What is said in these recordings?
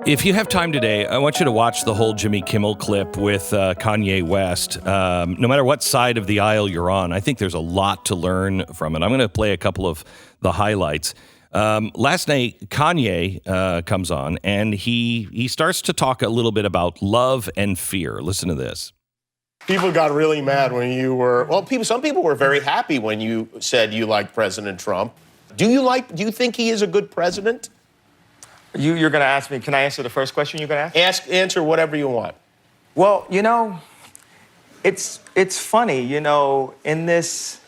If you have time today, I want you to watch the whole Jimmy Kimmel clip with Kanye West. No matter what side of the aisle you're on, I think there's a lot to learn from it. I'm going to play a couple of the highlights. Last night, Kanye comes on, and he starts to talk a little bit about love and fear. Listen to this. People got really mad when you were, some people were very happy when you said you liked President Trump. Do you think he is a good president? You're going to ask me, can I answer the first question you're going to ask? Answer whatever you want. Well, it's funny, in this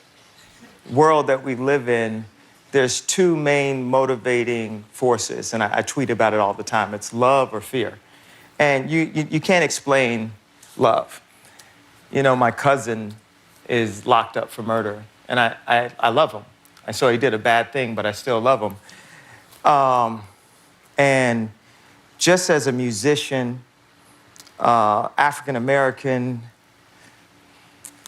world that we live in, there's two main motivating forces, and I tweet about it all the time. It's love or fear. And you can't explain love. My cousin is locked up for murder, and I love him. And so he did a bad thing, but I still love him. And just as a musician, African-American,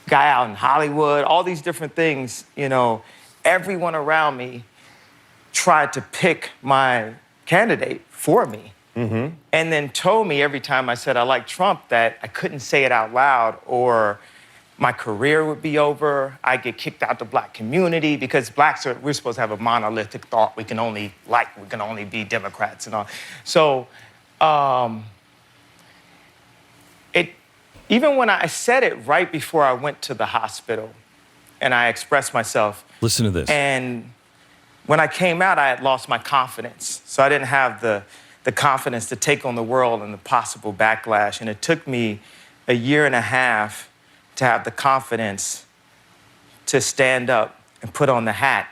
guy out in Hollywood, all these different things, everyone around me tried to pick my candidate for me. Mm-hmm. And then told me every time I said I like Trump that I couldn't say it out loud or my career would be over. I'd get kicked out the black community because we're supposed to have a monolithic thought. We can only be Democrats and all. So even when I said it right before I went to the hospital and I expressed myself. Listen to this. And when I came out, I had lost my confidence. So I didn't have the confidence to take on the world and the possible backlash. And it took me a year and a half to have the confidence to stand up and put on the hat,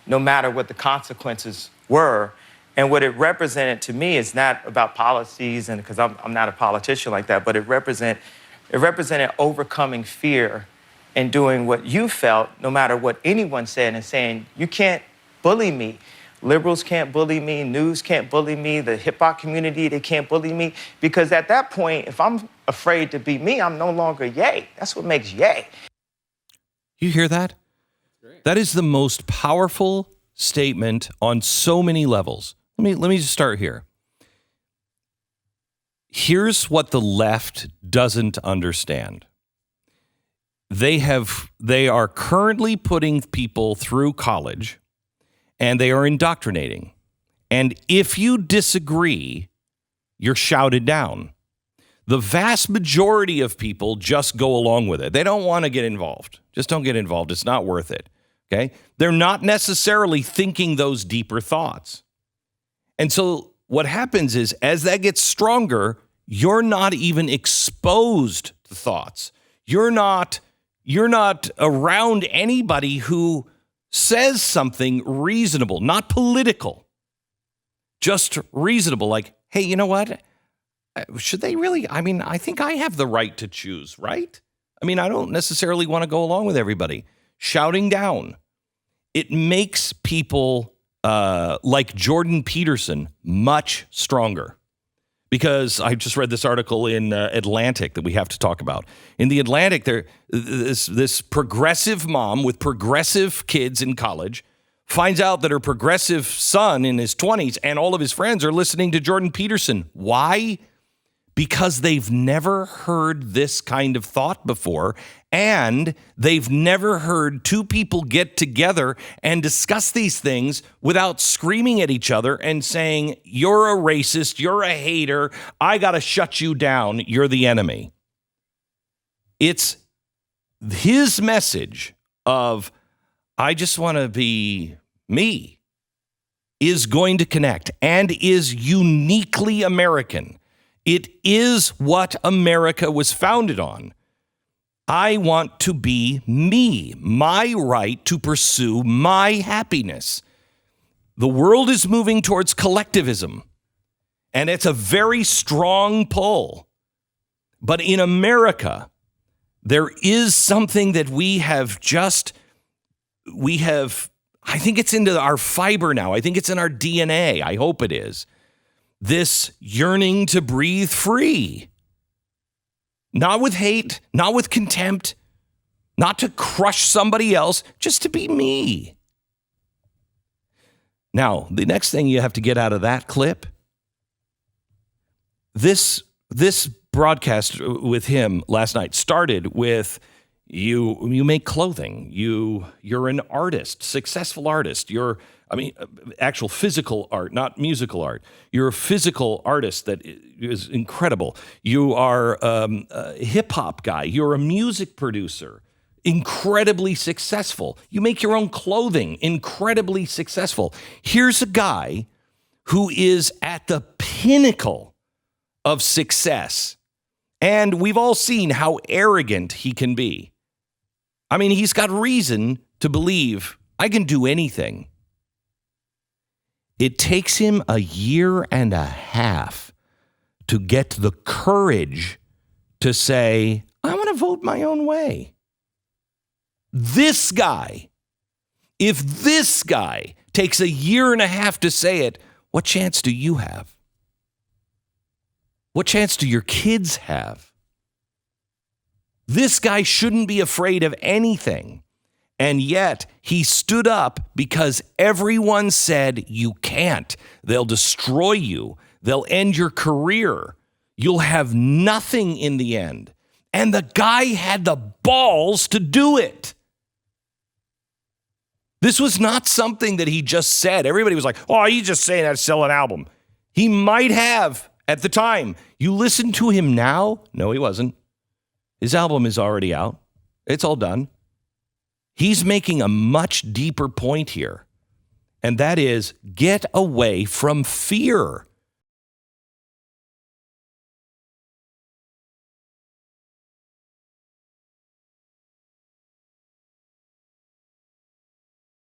no matter what the consequences were. And what it represented to me is not about policies, and because I'm not a politician like that, but it represented overcoming fear and doing what you felt, no matter what anyone said, and saying, you can't bully me. Liberals can't bully me, news can't bully me, the hip-hop community, they can't bully me. Because at that point, if I'm afraid to be me, I'm no longer Ye. That's what makes Ye. You hear that? That is the most powerful statement on so many levels. Let me just start here. Here's what the left doesn't understand. They are currently putting people through college, and they are indoctrinating. And if you disagree, you're shouted down. The vast majority of people just go along with it. They don't want to get involved. Just don't get involved. It's not worth it. Okay? They're not necessarily thinking those deeper thoughts. And so what happens is, as that gets stronger, you're not even exposed to thoughts. You're not around anybody who says something reasonable, not political, just reasonable. Like, hey, you know what? Should they really? I think I have the right to choose, right? I don't necessarily want to go along with everybody. Shouting down. It makes people like Jordan Peterson much stronger. Because I just read this article in Atlantic that we have to talk about. In the Atlantic, this progressive mom with progressive kids in college finds out that her progressive son in his 20s and all of his friends are listening to Jordan Peterson. Why? Because they've never heard this kind of thought before, and they've never heard two people get together and discuss these things without screaming at each other and saying, you're a racist, you're a hater, I got to shut you down, you're the enemy. It's his message of, I just want to be me, is going to connect and is uniquely American. It is what America was founded on. I want to be me, my right to pursue my happiness. The world is moving towards collectivism, and it's a very strong pull. But in America, there is something that I think it's into our fiber now. I think it's in our DNA. I hope it is. This yearning to breathe free. Not with hate, not with contempt, not to crush somebody else, just to be me. Now, the next thing you have to get out of that clip this broadcast with him last night started with you make clothing. You're an artist, successful artist. Actual physical art, not musical art. You're a physical artist that is incredible. You are a hip hop guy. You're a music producer, incredibly successful. You make your own clothing, incredibly successful. Here's a guy who is at the pinnacle of success. And we've all seen how arrogant he can be. I mean, he's got reason to believe I can do anything. It takes him a year and a half to get the courage to say, I want to vote my own way. This guy, if this guy takes a year and a half to say it, what chance do you have? What chance do your kids have? This guy shouldn't be afraid of anything. And yet he stood up because everyone said you can't. They'll destroy you. They'll end your career. You'll have nothing in the end. And the guy had the balls to do it. This was not something that he just said. Everybody was like, oh, he's just saying that to sell an album. He might have at the time. You listen to him now? No, he wasn't. His album is already out. It's all done. He's making a much deeper point here, and that is get away from fear.